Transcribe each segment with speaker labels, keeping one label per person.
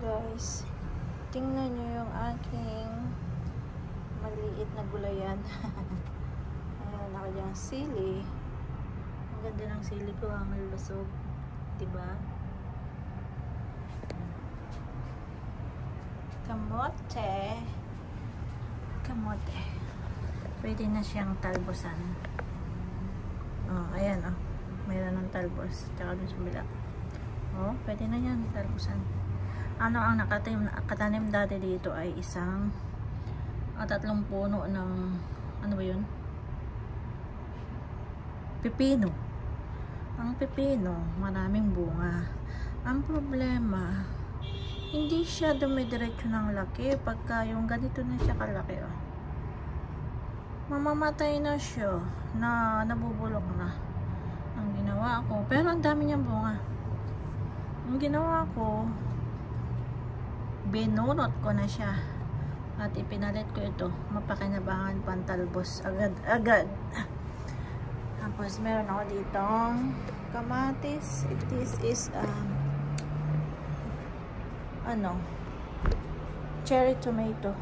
Speaker 1: Guys, tingnan nyo yung aking maliit na gulayan. Ayan, ako dyan sili. Ang ganda ng sili ko, malusog, diba? Kamote. Pwede na siyang talbosan. Oh, ayan, oh, mayroon ng talbos tsaka dun sa bila. Oh, pwede na yan talbosan. Ano ang nakatanim dati dito ay isang tatlong puno ng ano ba yun? Pipino. Ang pipino, maraming bunga. Ang problema, hindi siya dumidiretso ng laki pagka yung ganito na siya kalaki. Oh. Mamamatay na siya na nabubulok na. Ang ginawa ko, pero ang dami niyang bunga. Ang ginawa ko, binunot ko na siya at ipinalit ko ito, mapakinabangan pantalbos agad. Tapos meron ako ditong kamatis. This is cherry tomato.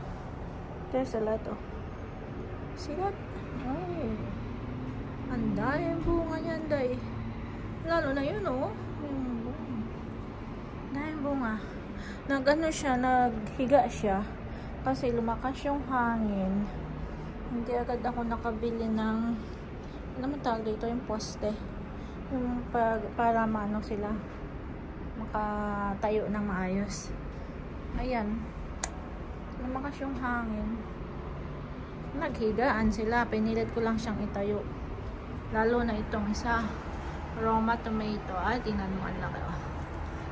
Speaker 1: There's a lot of silat. Ay, ang daming bunga niyan, day. Lalo na yun, oh, daming bunga. Nag-ano siya, naghiga siya kasi lumakas yung hangin. Hindi agad ako nakabili ng ano naman tawag dito, yung poste, yung para maano sila makatayo ng maayos. Ayan, lumakas yung hangin, naghigaan sila, pinilit ko lang siyang itayo. Lalo na itong isa, Roma tomato. Ay, tingnan mo, ang laki, oh.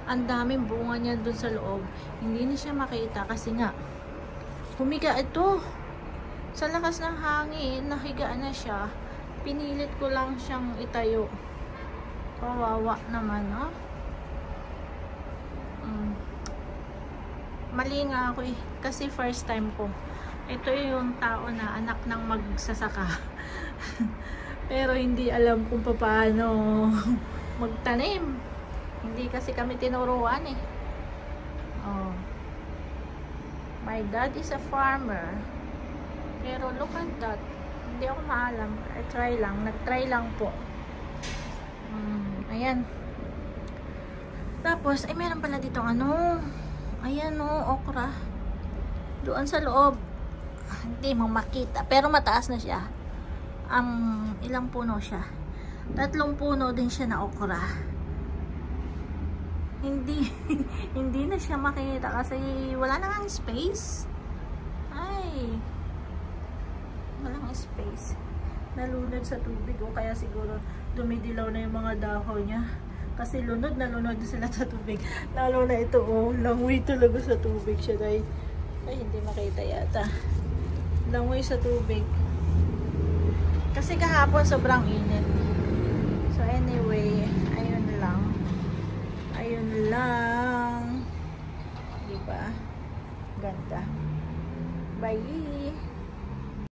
Speaker 1: Ang daming bunga niya dun sa loob. Hindi na siya makita kasi nga humiga ito. Sa lakas ng hangin, nahiga na siya. Pinilit ko lang siyang itayo. Kawawa naman, ha? Mali nga ako eh. Kasi first time ko. Ito yung tao na anak ng magsasaka. Pero hindi alam kung paano magtanim. Hindi kasi kami tinuruan eh. Oh. My dad is a farmer. Pero look at that. Hindi ako maalam. I-try lang. Nag-try lang po. Ayan. Tapos, ay meron pala dito ano. Ayan o, okra. Doon sa loob. Hindi mo makita. Pero mataas na siya. Ilang puno siya? 3 puno din siya na okra. Hindi na siya makita kasi wala na nga space. Ay, walang space. Nalunod sa tubig o kaya siguro dumidilaw na yung mga dahon niya kasi lunod na sila sa tubig. Lalo na ito, oh, langoy talaga sa tubig siya, dahil ay hindi makita yata. Langoy sa tubig kasi kahapon sobrang init. So anyway,